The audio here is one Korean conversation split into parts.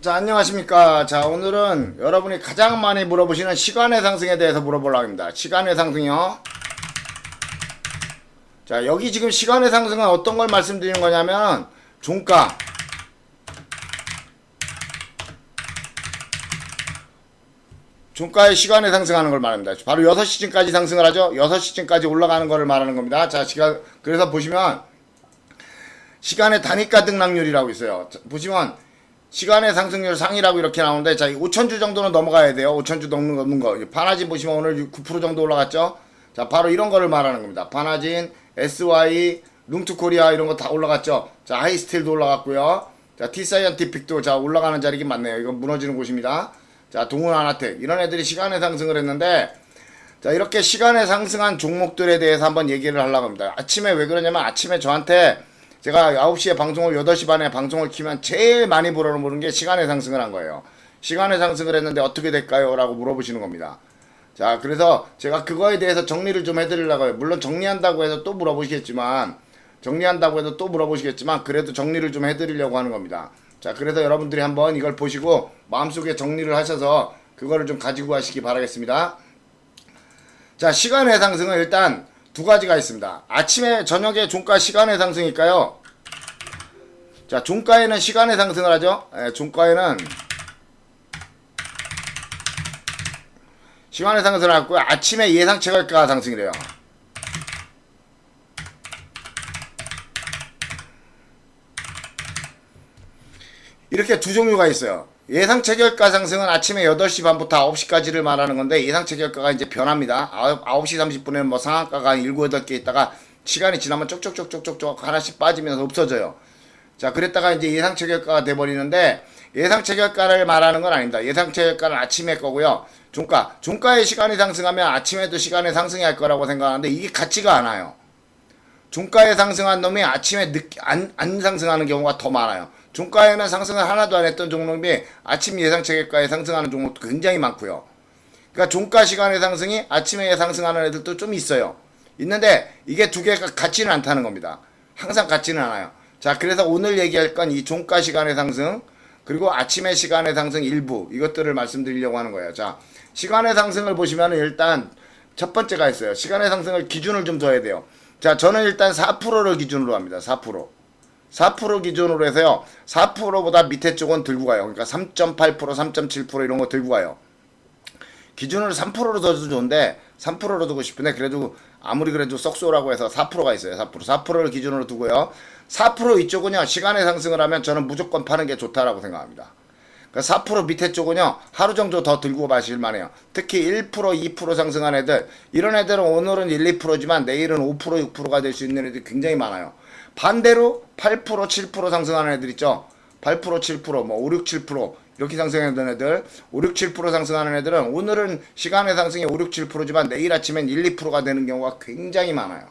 자, 안녕하십니까. 자, 오늘은 여러분이 가장 많이 물어보시는 시간의 상승에 대해서 물어보려고 합니다. 시간의 상승이요. 자, 여기 지금 시간의 상승은 어떤 걸 말씀드리는 거냐면, 종가. 종가의 시간에 상승하는 걸 말합니다. 바로 6시쯤까지 상승을 하죠. 6시쯤까지 올라가는 거를 말하는 겁니다. 자, 그래서 보시면, 시간의 단위가 등락률이라고 있어요. 자, 보시면, 시간의 상승률 상이라고 이렇게 나오는데, 자, 5,000주 정도는 넘어가야 돼요. 5,000주 넘는 거. 바나진 보시면 오늘 9% 정도 올라갔죠? 자, 바로 이런 거를 말하는 겁니다. 바나진, SY, 룸투코리아 이런 거 다 올라갔죠? 자, 하이스틸도 올라갔고요. 자, T사이언티픽도 자, 올라가는 자리긴 맞네요. 이건 무너지는 곳입니다. 자, 동훈아나텍. 이런 애들이 시간의 상승을 했는데, 자, 이렇게 시간에 상승한 종목들에 대해서 한번 얘기를 하려고 합니다. 아침에 왜 그러냐면 아침에 저한테 제가 9시에 방송을 8시 반에 방송을 키면 제일 많이 물어보는 게 시간의 상승을 한 거예요. 시간의 상승을 했는데 어떻게 될까요? 라고 물어보시는 겁니다. 자, 그래서 제가 그거에 대해서 정리를 좀 해드리려고 해요. 물론 정리한다고 해서 또 물어보시겠지만 그래도 정리를 좀 해드리려고 하는 겁니다. 자, 그래서 여러분들이 한번 이걸 보시고 마음속에 정리를 하셔서 그거를 좀 가지고 가시기 바라겠습니다. 자, 시간의 상승은 일단 두 가지가 있습니다. 아침에 저녁에 종가 시간의 상승일까요? 자, 종가에는 시간의 상승을 하죠. 종가에는 시간의 상승을 하고 아침에 예상치 가가 상승이래요. 이렇게 두 종류가 있어요. 예상 체결가 상승은 아침에 8시 반부터 9시까지를 말하는 건데, 예상 체결가가 이제 변합니다. 9시 30분에는 뭐 상한가가 한 7, 8개 있다가 시간이 지나면 쪽쪽쪽쪽쪽 하나씩 빠지면서 없어져요. 자, 그랬다가 이제 예상 체결가가 돼버리는데, 예상 체결가를 말하는 건 아닙니다. 예상 체결가는 아침에 거고요. 종가의 시간이 상승하면 아침에도 시간이 상승할 거라고 생각하는데, 이게 같지가 않아요. 종가에 상승한 놈이 아침에 안 상승하는 경우가 더 많아요. 종가에는 상승을 하나도 안 했던 종목이 아침 예상 체결가에 상승하는 종목도 굉장히 많고요. 그러니까 종가 시간의 상승이 아침에 상승하는 애들도 좀 있어요. 있는데 이게 두 개가 같지는 않다는 겁니다. 항상 같지는 않아요. 자, 그래서 오늘 얘기할 건 이 종가 시간의 상승 그리고 아침의 시간의 상승 일부 이것들을 말씀드리려고 하는 거예요. 자, 시간의 상승을 보시면 일단 첫 번째가 있어요. 시간의 상승을 기준을 좀 둬야 돼요. 자, 저는 일단 4%를 기준으로 합니다. 4% 기준으로 해서요. 4%보다 밑에 쪽은 들고 가요. 그러니까 3.8%, 3.7% 이런 거 들고 가요. 기준으로 3%로 둬도 좋은데 3%로 두고 싶은데 그래도 아무리 그래도 썩소라고 해서 4%가 있어요. 4%를 기준으로 두고요. 4% 이쪽은요. 시간의 상승을 하면 저는 무조건 파는 게 좋다라고 생각합니다. 그러니까 4% 밑에 쪽은요. 하루 정도 더 들고 가실 만해요. 특히 1%, 2% 상승한 애들 이런 애들은 오늘은 1, 2%지만 내일은 5%, 6%가 될 수 있는 애들이 굉장히 많아요. 반대로 8%, 7% 상승하는 애들 있죠. 8%, 7%, 뭐 5, 6, 7% 이렇게 상승하는 애들 5, 6, 7% 상승하는 애들은 오늘은 시간의 상승이 5, 6, 7%지만 내일 아침엔 1, 2%가 되는 경우가 굉장히 많아요.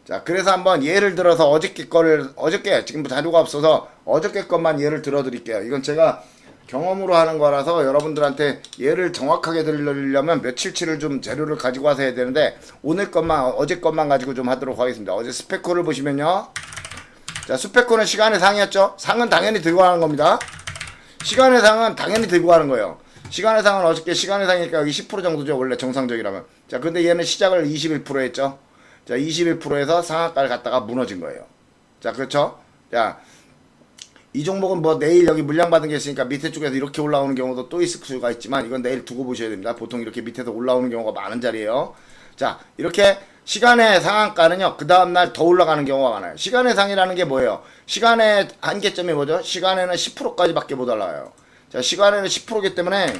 자, 그래서 한번 예를 들어서 어저께 지금 자료가 없어서 어저께 것만 예를 들어 드릴게요. 이건 제가 경험으로 하는 거라서 여러분들한테 예를 정확하게 드리려면 며칠치를 좀 재료를 가지고 와서 해야 되는데 오늘 것만 어제 것만 가지고 좀 하도록 하겠습니다. 어제 스페코를 보시면요. 자, 스페코는 시간의 상이었죠. 상은 당연히 들고 가는 겁니다. 시간의 상은 당연히 들고 가는 거예요. 시간의 상은 어저께 시간의 상이니까 여기 10% 정도죠. 원래 정상적이라면. 자, 근데 얘는 시작을 21% 했죠. 자, 21%에서 상한가를 갔다가 무너진 거예요. 자, 그렇죠? 자, 이 종목은 뭐 내일 여기 물량 받은 게 있으니까 밑에 쪽에서 이렇게 올라오는 경우도 또 있을 수가 있지만 이건 내일 두고 보셔야 됩니다. 보통 이렇게 밑에서 올라오는 경우가 많은 자리예요. 자, 이렇게 시간의 상한가는요. 그 다음날 더 올라가는 경우가 많아요. 시간의 상이라는 게 뭐예요? 시간의 한계점이 뭐죠? 시간에는 10%까지밖에 못 올라와요. 자, 시간에는 10%이기 때문에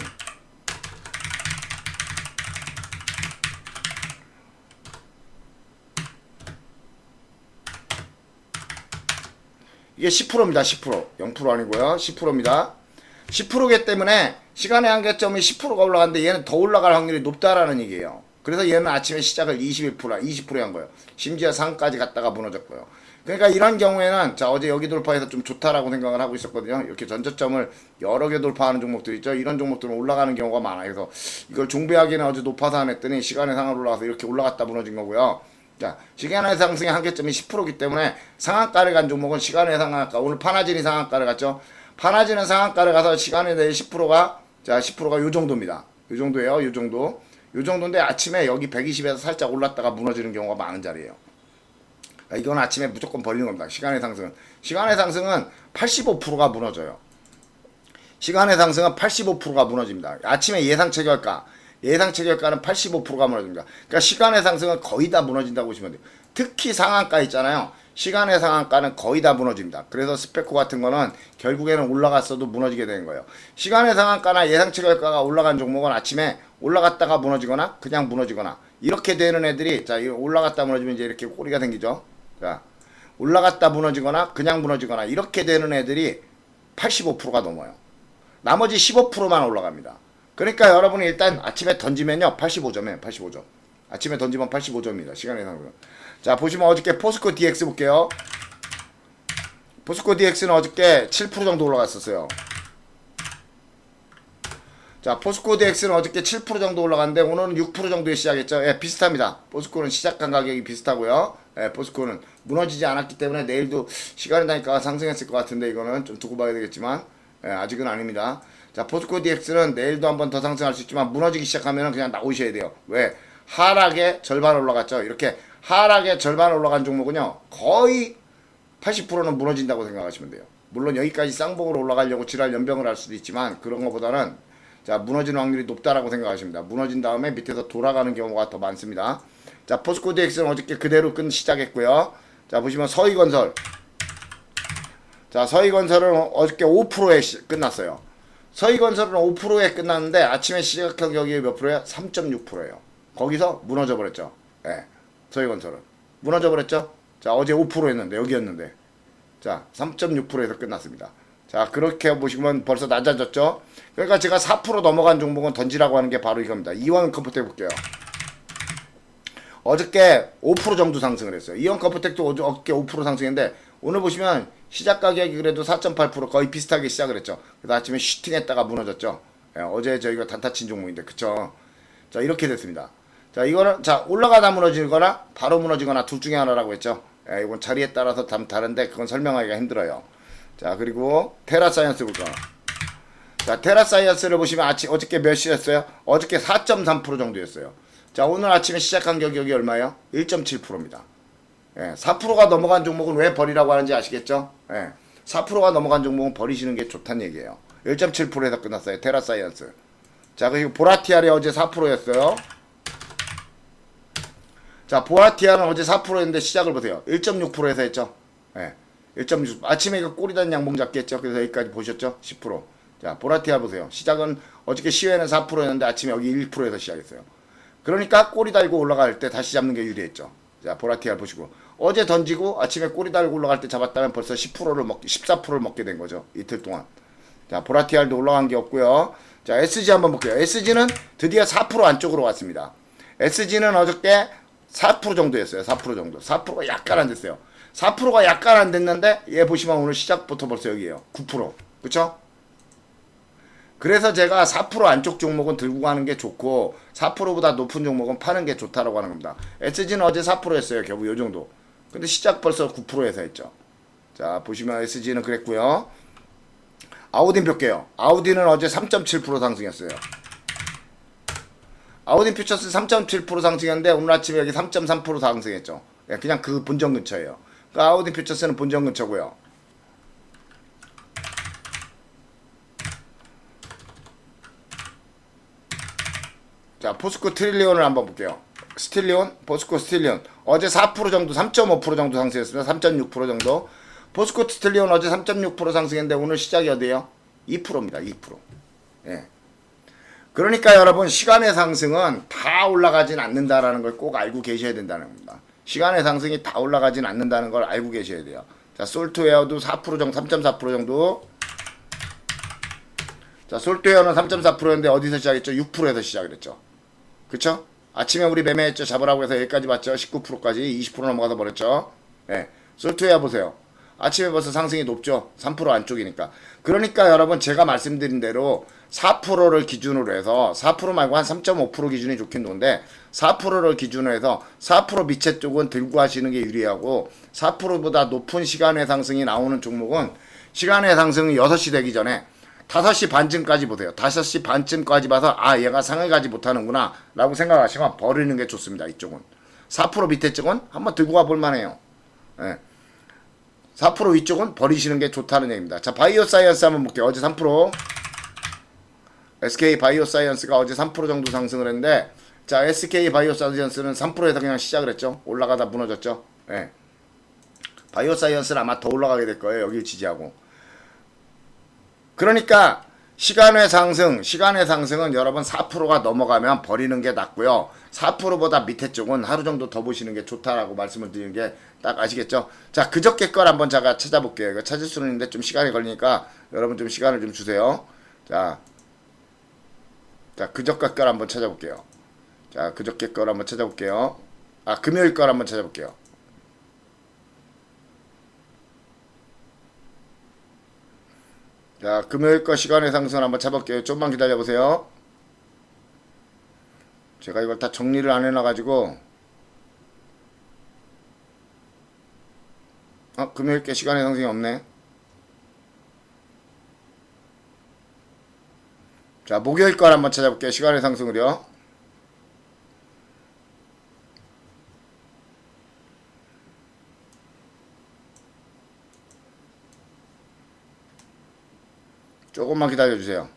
이게 10%입니다. 10%. 0% 아니고요. 10%입니다. 10%이기 때문에 시간의 한계점이 10%가 올라가는데 얘는 더 올라갈 확률이 높다라는 얘기예요. 그래서 얘는 아침에 시작을 21%, 20% 한 거예요. 심지어 상까지 갔다가 무너졌고요. 그러니까 이런 경우에는 자, 어제 여기 돌파해서 좀 좋다라고 생각을 하고 있었거든요. 이렇게 전저점을 여러 개 돌파하는 종목들 있죠. 이런 종목들은 올라가는 경우가 많아요. 그래서 이걸 종배하기는 어제 높아서 안 했더니 시간의 상을 올라가서 이렇게 올라갔다 무너진 거고요. 자, 시간의 상승의 한계점이 10%이기 때문에 상한가를 간 종목은 시간의 상한가, 오늘 파나진이 상한가를 갔죠. 파나지는 상한가를 가서 시간에 대해 10%가 자 10%가 요 정도입니다. 요 정도예요. 요 정도. 요 정도인데 아침에 여기 120에서 살짝 올랐다가 무너지는 경우가 많은 자리예요. 이건 아침에 무조건 벌리는 겁니다. 시간의 상승은. 시간의 상승은 85%가 무너져요. 시간의 상승은 85%가 무너집니다. 아침에 예상 체결가. 예상 체결가는 85%가 무너집니다. 그러니까 시간의 상승은 거의 다 무너진다고 보시면 돼요. 특히 상한가 있잖아요. 시간의 상한가는 거의 다 무너집니다. 그래서 스페코 같은 거는 결국에는 올라갔어도 무너지게 되는 거예요. 시간의 상한가나 예상 체결가가 올라간 종목은 아침에 올라갔다가 무너지거나 그냥 무너지거나 이렇게 되는 애들이 자 올라갔다 무너지면 이제 이렇게 꼬리가 생기죠. 자 올라갔다 무너지거나 그냥 무너지거나 이렇게 되는 애들이 85%가 넘어요. 나머지 15%만 올라갑니다. 그러니까 여러분이 일단 아침에 던지면요 85점이에요. 85점. 아침에 던지면 85점입니다. 시간의 상승. 자 보시면 어저께 포스코 DX 볼게요. 포스코 DX는 어저께 7% 정도 올라갔었어요. 자 포스코 DX는 어저께 7% 정도 올라갔는데 오늘은 6% 정도에 시작했죠. 예, 비슷합니다. 포스코는 시작한 가격이 비슷하고요. 예, 포스코는 무너지지 않았기 때문에 내일도 시간이 나니까 상승했을 것 같은데 이거는 좀 두고 봐야 되겠지만 예, 아직은 아닙니다. 자 포스코 DX는 내일도 한번 더 상승할 수 있지만 무너지기 시작하면 그냥 나오셔야 돼요. 왜? 하락의 절반 올라갔죠. 이렇게 하락의 절반 올라간 종목은요 거의 80%는 무너진다고 생각하시면 돼요. 물론 여기까지 쌍봉으로 올라가려고 지랄 연병을 할 수도 있지만 그런 것보다는 자 무너지는 확률이 높다라고 생각하십니다. 무너진 다음에 밑에서 돌아가는 경우가 더 많습니다. 자 포스코 DX는 어저께 그대로 시작했고요. 자 보시면 서희건설. 자 서희건설은 어저께 5%에 끝났어요. 서희건설은 5%에 끝났는데 아침에 시작한 가격이 몇 프로예요? 3.6%예요. 거기서 무너져 버렸죠. 예. 서희건설은 무너져 버렸죠. 자 어제 5%였는데 여기였는데 자 3.6%에서 끝났습니다. 자 그렇게 보시면 벌써 낮아졌죠. 그러니까 제가 4% 넘어간 종목은 던지라고 하는 게 바로 이겁니다. 이원 컴포텍 볼게요. 어저께 5% 정도 상승을 했어요. 이원 컴포텍도 어저께 5% 상승했는데 오늘 보시면 시작 가격이 그래도 4.8% 거의 비슷하게 시작을 했죠. 그래서 아침에 슈팅했다가 무너졌죠. 예, 어제 저희가 단타 친 종목인데 그쵸. 자 이렇게 됐습니다. 자 이거는 자 올라가다 무너지거나 바로 무너지거나 둘 중에 하나라고 했죠. 예, 이건 자리에 따라서 다른데 그건 설명하기가 힘들어요. 자 그리고 테라사이언스 볼까. 자 테라사이언스를 보시면 어저께 몇 시였어요? 어저께 4.3% 정도였어요. 자 오늘 아침에 시작한 가격이 얼마예요? 1.7%입니다. 예, 4%가 넘어간 종목은 왜 버리라고 하는지 아시겠죠? 예, 4%가 넘어간 종목은 버리시는 게 좋다는 얘기예요. 1.7%에서 끝났어요. 테라사이언스. 자 그리고 보라티알이 어제 4%였어요. 자 보라티알은 어제 4%였는데 시작을 보세요. 1.6%에서 했죠. 예, 1.6 아침에 이거 꼬리단 양봉 잡기 했죠. 그래서 여기까지 보셨죠? 10%. 자 보라티알 보세요. 시작은 어저께 시외는 4%였는데 아침에 여기 1%에서 시작했어요. 그러니까 꼬리 달고 올라갈 때 다시 잡는 게 유리했죠. 자 보라티알 보시고 어제 던지고 아침에 꼬리 달고 올라갈 때 잡았다면 벌써 14%를 먹게 된 거죠. 이틀 동안. 자 보라티알도 올라간 게 없고요. 자 SG 한번 볼게요. SG는 드디어 4% 안쪽으로 왔습니다. SG는 어저께 4% 정도였어요. 4% 정도. 4%가 약간 안 됐어요. 4%가 약간 안 됐는데 얘 보시면 오늘 시작부터 벌써 여기에요. 9%. 그쵸? 그래서 제가 4% 안쪽 종목은 들고 가는 게 좋고 4%보다 높은 종목은 파는 게 좋다라고 하는 겁니다. SG는 어제 4%였어요. 결국 요 정도. 근데 시작 벌써 9%에서 했죠. 자 보시면 SG는 그랬고요. 아우딘 볼게요. 아우딘은 어제 3.7% 상승했어요. 아우딘 퓨처스 3.7% 상승했는데 오늘 아침에 여기 3.3% 상승했죠. 그냥 그 본전 근처예요. 그러니까 아우딘 퓨처스는 본전 근처고요. 자 포스코 트릴리온을 한번 볼게요. 스틸리온, 포스코 스틸리온 어제 4% 정도, 3.5% 정도 상승했습니다. 3.6% 정도. 포스코 스틸리온 어제 3.6% 상승했는데 오늘 시작이 어디에요? 2%입니다. 2%. 예. 그러니까 여러분 시간의 상승은 다 올라가진 않는다라는 걸 꼭 알고 계셔야 된다는 겁니다. 시간의 상승이 다 올라가진 않는다는 걸 알고 계셔야 돼요. 자 솔트웨어도 4% 정도, 3.4% 정도. 자 솔트웨어는 3.4%였는데 어디서 시작했죠? 6%에서 시작을 했죠. 그쵸? 아침에 우리 매매했죠. 잡으라고 해서 여기까지 봤죠. 19%까지 20% 넘어가서 버렸죠. 예. 솔트웨어 보세요. 아침에 벌써 상승이 높죠. 3% 안쪽이니까. 그러니까 여러분 제가 말씀드린 대로 4%를 기준으로 해서 4% 말고 한 3.5% 기준이 좋긴 좋은데 4%를 기준으로 해서 4% 밑에 쪽은 들고 하시는 게 유리하고 4%보다 높은 시간의 상승이 나오는 종목은 시간의 상승은 6시 되기 전에 5시 반쯤까지 보세요. 5시 반쯤까지 봐서 아 얘가 상을 가지 못하는구나 라고 생각하시면 버리는 게 좋습니다. 이쪽은 4% 밑에 쪽은 한번 들고 가 볼만해요. 예. 4% 위쪽은 버리시는 게 좋다는 얘기입니다. 자, 바이오사이언스 한번 볼게요. 어제 3% SK 바이오사이언스가 어제 3% 정도 상승을 했는데, 자, SK 바이오사이언스는 3%에서 그냥 시작을 했죠. 올라가다 무너졌죠. 예. 바이오사이언스는 아마 더 올라가게 될 거예요. 여길 지지하고. 그러니까 시간의 상승은 여러분 4%가 넘어가면 버리는 게 낫고요. 4%보다 밑에 쪽은 하루 정도 더 보시는 게 좋다라고 말씀을 드리는 게 딱 아시겠죠? 자, 그저께 걸 한번 제가 찾아볼게요. 이거 찾을 수는 있는데 좀 시간이 걸리니까 여러분 좀 시간을 좀 주세요. 자, 그저께 걸 한번 찾아볼게요. 자, 그저께 걸 한번 찾아볼게요. 아, 금요일 걸 한번 찾아볼게요. 자, 금요일 거 시간의 상승 한번 찾아볼게요. 좀만 기다려보세요. 제가 이걸 다 정리를 안 해놔가지고 금요일 게 시간의 상승이 없네. 자, 목요일 걸 한번 찾아볼게요. 시간의 상승을요. 조금만 기다려주세요.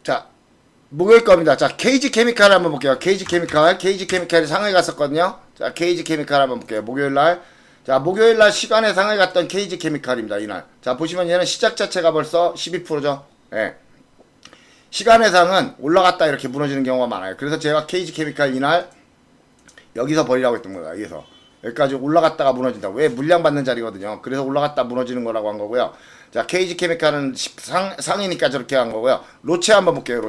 자, 목요일 겁니다. 자, KG 케미칼 한번 볼게요. KG 케미칼이 상하이 갔었거든요. 자, KG 케미칼 한번 볼게요. 목요일 날. 자, 목요일 날 시간에 상하이 갔던 KG 케미칼입니다. 이날. 자, 보시면 얘는 시작 자체가 벌써 12%죠. 예. 시간의 상은 올라갔다 이렇게 무너지는 경우가 많아요. 그래서 제가 KG 케미칼 이날 여기서 버리라고 했던 거예요. 여기서. 여기까지 올라갔다가 무너진다. 왜? 물량 받는 자리거든요. 그래서 올라갔다 무너지는 거라고 한 거고요. 자, KG 케미칼은 상이니까 저렇게 한 거고요. 로체 한번 볼게요.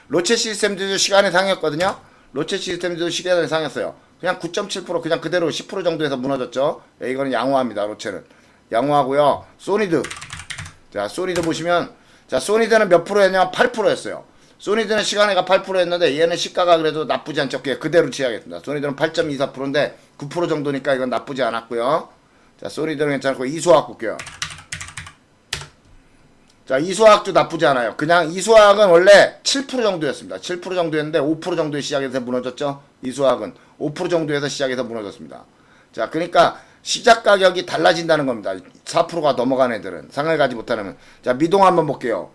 로체 시스템도 시간의 상이었거든요. 로체 시스템도 시간의 상이었어요. 그냥 9.7% 그냥 그대로 10% 정도에서 무너졌죠. 예, 이거는 양호합니다. 로체는 양호하고요. 소니드. 자, 소니드 보시면, 자, 소니드는 몇 프로였냐면 8%였어요. 소니드는 시간에가 8%였는데 얘는 시가가 그래도 나쁘지 않죠. 그대로 취하겠습니다. 소니드는 8.24%인데 9% 정도니까 이건 나쁘지 않았고요. 자, 소니드는 괜찮고 이수화학 볼게요. 자, 이수화학도 나쁘지 않아요. 그냥 이수화학은 원래 7% 정도였습니다. 7% 정도였는데 5% 정도에 시작해서 무너졌죠. 이수화학은 5% 정도에서 시작해서 무너졌습니다. 자, 그러니까 시작 가격이 달라진다는 겁니다. 4%가 넘어간 애들은 상을 가지 못하면. 자, 미동 한번 볼게요.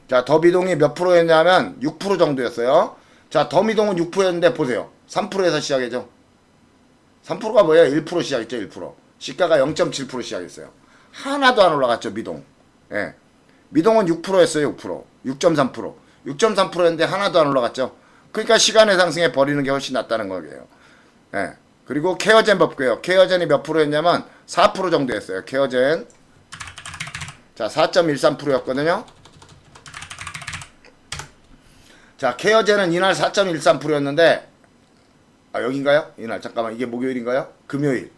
자, 더 미동이 몇 프로였냐면 6% 정도였어요. 자, 더 미동은 6%였는데 보세요. 3%에서 시작이죠. 3%가 뭐예요? 1% 시작했죠. 1%. 시가가 0.7% 시작했어요. 하나도 안 올라갔죠. 미동. 예. 미동은 6%였어요. 6%. 6.3%. 6.3%였는데 하나도 안 올라갔죠. 그러니까 시간의 상승에 버리는 게 훨씬 낫다는 거예요. 예. 그리고 케어젠 볼게요. 케어젠이 몇 프로였냐면 4% 정도였어요. 케어젠. 자, 4.13%였거든요. 자, 케어젠은 이날 4.13%였는데 여긴가요? 이날 잠깐만, 이게 목요일인가요? 금요일.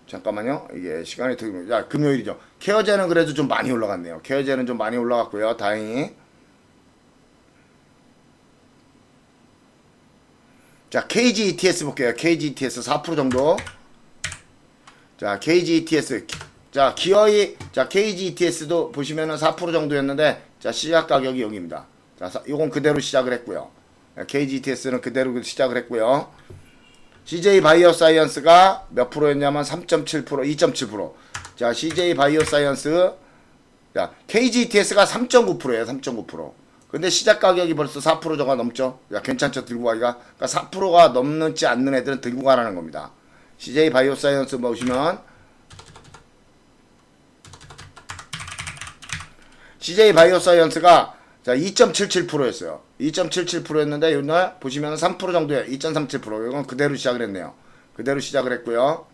잠깐만요. 이게 시간이 되게 금요일이죠. 케어젠은 그래도 좀 많이 올라갔네요. 케어젠은 좀 많이 올라갔고요. 다행히. 자, KG ETS 볼게요. KG ETS 4% 정도. 자, KG ETS. 자, 기어이. 자, KG ETS도 보시면은 4% 정도였는데, 자, 시작 가격이 여기입니다. 자, 이건 그대로 시작을 했고요. KG ETS는 그대로 시작을 했고요. CJ 바이오사이언스가 몇 프로였냐면 3.7%, 2.7%. 자, CJ 바이오사이언스. 자, KG ETS가 3.9%예요. 3.9%. 근데 시작 가격이 벌써 4%가 넘죠. 야, 괜찮죠? 들고 가기가. 그러니까 4%가 넘지 않는 애들은 들고 가라는 겁니다. CJ 바이오사이언스 보시면 CJ 바이오사이언스가 자, 2.77%였어요. 2.77%였는데 이날 보시면 3% 정도예요. 2.37%. 이건 그대로 시작을 했네요. 그대로 시작을 했고요.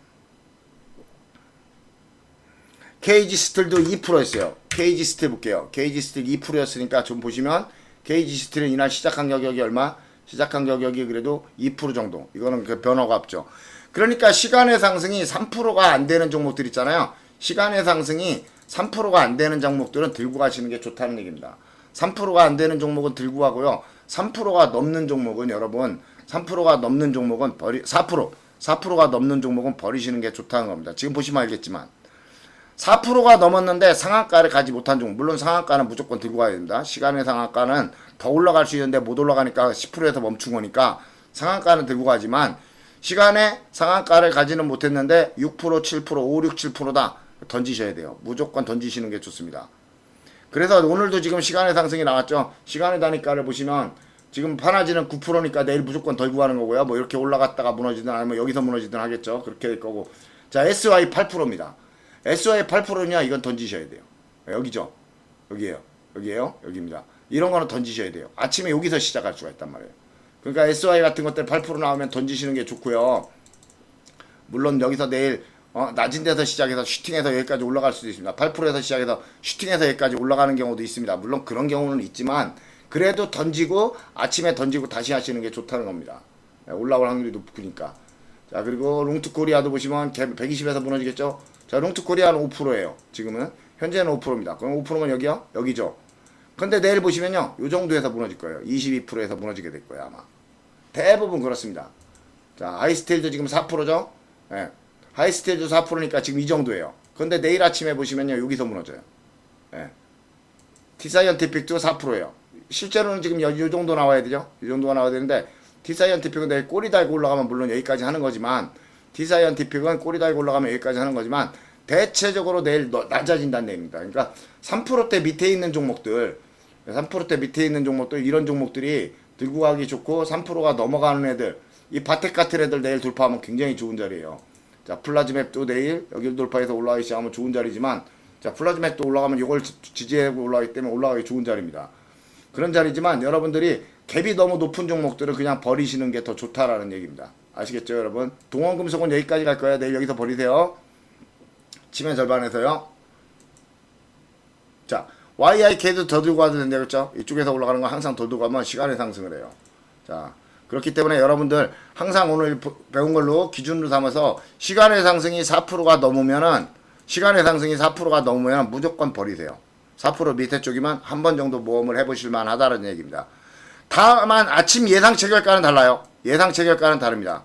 KG 스틸도 2%였어요. KG 스틸 볼게요. KG 스틸 2%였으니까 좀 보시면 KG 스틸은 이날 시작한 가격이 얼마? 시작한 가격이 그래도 2% 정도. 이거는 그 변화가 없죠. 그러니까 시간의 상승이 3%가 안 되는 종목들 있잖아요. 시간의 상승이 3%가 안 되는 종목들은 들고 가시는 게 좋다는 얘기입니다. 3%가 안 되는 종목은 들고 가고요. 3%가 넘는 종목은 여러분 3%가 넘는 종목은 4%가 넘는 종목은 버리시는 게 좋다는 겁니다. 지금 보시면 알겠지만 4%가 넘었는데 상한가를 가지 못한 종목, 물론 상한가는 무조건 들고 가야 됩니다. 시간의 상한가는 더 올라갈 수 있는데 못 올라가니까 10%에서 멈춘 거니까 상한가는 들고 가지만 시간의 상한가를 가지는 못했는데 6%, 7%, 5, 6, 7%다 던지셔야 돼요. 무조건 던지시는 게 좋습니다. 그래서 오늘도 지금 시간의 상승이 나왔죠. 시간의 단위가를 보시면 지금 파나지는 9%니까 내일 무조건 덜고 가는 거고요. 뭐 이렇게 올라갔다가 무너지든 아니면 여기서 무너지든 하겠죠. 그렇게 될 거고. 자, SY 8%입니다. SY 8%냐 이건 던지셔야 돼요. 여기죠. 여기에요. 여기입니다. 이런 거는 던지셔야 돼요. 아침에 여기서 시작할 수가 있단 말이에요. 그러니까 SY 같은 것들 8% 나오면 던지시는 게 좋고요. 물론 여기서 내일 낮은 데서 시작해서 슈팅해서 여기까지 올라갈 수도 있습니다. 8%에서 시작해서 슈팅해서 여기까지 올라가는 경우도 있습니다. 물론 그런 경우는 있지만 그래도 던지고 아침에 던지고 다시 하시는 게 좋다는 겁니다. 올라올 확률이 높으니까. 자, 그리고 롱투코리아도 보시면 120에서 무너지겠죠. 자, 롱투코리아는 5%예요. 지금은 현재는 5%입니다. 그럼 5%면 여기요? 여기죠. 근데 내일 보시면요, 요 정도에서 무너질 거예요. 22%에서 무너지게 될 거예요, 아마. 대부분 그렇습니다. 자, 하이스테일도 지금 4%죠. 예. 하이스테일도 4%니까 지금 이 정도예요. 근데 내일 아침에 보시면요, 여기서 무너져요. 예. T사이언티픽도 4%예요. 실제로는 지금 요 정도 나와야 되죠. 이 정도가 나와야 되는데 T사이언티픽은 내일 꼬리 달고 올라가면 물론 여기까지 하는 거지만 T사이언티픽은 꼬리 달고 올라가면 여기까지 하는 거지만 대체적으로 내일 낮아진다는 얘기입니다. 그러니까 3%대 밑에 있는 종목들 3%대 밑에 있는 종목들 이런 종목들이 들고 가기 좋고 3%가 넘어가는 애들 이 바텍 같은 애들 내일 돌파하면 굉장히 좋은 자리예요. 자, 플라즈맵도 내일 여기를 돌파해서 올라가기 시작하면 좋은 자리지만 자, 플라즈맵도 올라가면 이걸 지지하고 올라가기 때문에 올라가기 좋은 자리입니다. 그런 자리지만 여러분들이 갭이 너무 높은 종목들을 그냥 버리시는 게 더 좋다라는 얘기입니다. 아시겠죠, 여러분? 동원금속은 여기까지 갈 거예요. 내일 여기서 버리세요. 치매 절반에서요. 자, YIK도 더 들고 가도 된다 그랬죠? 이쪽에서 올라가는 건 항상 더 들고 가면 시간의 상승을 해요. 자, 그렇기 때문에 여러분들 항상 오늘 배운 걸로 기준으로 삼아서 시간의 상승이 4%가 넘으면은 무조건 버리세요. 4% 밑에 쪽이면 한 번 정도 모험을 해보실 만하다는 얘기입니다. 다만 아침 예상 체결가는 달라요. 예상 체결가는 다릅니다.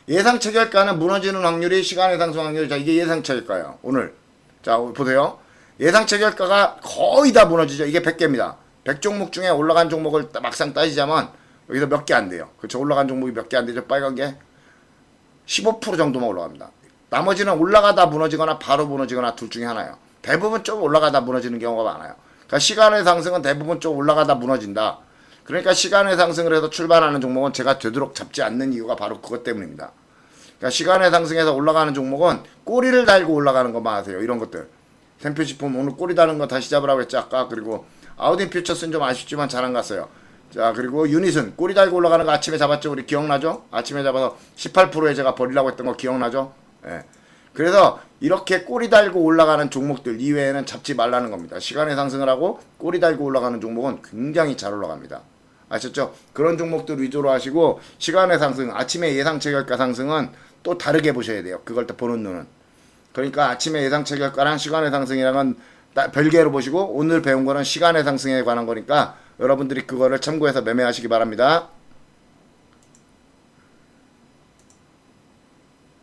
예상 체결가는 무너지는 확률이 시간의 상승 확률. 자, 이게 예상 체결가예요. 오늘. 자, 보세요. 예상 체결가가 거의 다 무너지죠. 이게 100개입니다. 100종목 중에 올라간 종목을 막상 따지자면 여기서 몇 개 안 돼요. 그렇죠. 올라간 종목이 몇 개 안 되죠. 빨간 게 15% 정도만 올라갑니다. 나머지는 올라가다 무너지거나 바로 무너지거나 둘 중에 하나예요. 대부분 좀 올라가다 무너지는 경우가 많아요. 그러니까 시간의 상승은 대부분 좀 올라가다 무너진다. 그러니까 시간의 상승을 해서 출발하는 종목은 제가 되도록 잡지 않는 이유가 바로 그것 때문입니다. 그러니까 시간의 상승에서 올라가는 종목은 꼬리를 달고 올라가는 것만 하세요. 이런 것들. 샘표식품 오늘 꼬리 다는 거 다시 잡으라고 했죠. 아까. 그리고 아우딘 퓨처스는 좀 아쉽지만 잘 안 갔어요. 자, 그리고 유닛은 꼬리 달고 올라가는 거 아침에 잡았죠. 우리 기억나죠? 아침에 잡아서 18%에 제가 버리라고 했던 거 기억나죠? 예. 그래서 이렇게 꼬리 달고 올라가는 종목들 이외에는 잡지 말라는 겁니다. 시간의 상승을 하고 꼬리 달고 올라가는 종목은 굉장히 잘 올라갑니다. 아셨죠? 그런 종목들 위주로 하시고 시간의 상승, 아침에 예상 체결가 상승은 또 다르게 보셔야 돼요. 그걸 또 보는 눈은. 그러니까 아침에 예상 체결가랑 시간의 상승이랑은 별개로 보시고 오늘 배운 거는 시간의 상승에 관한 거니까 여러분들이 그거를 참고해서 매매하시기 바랍니다.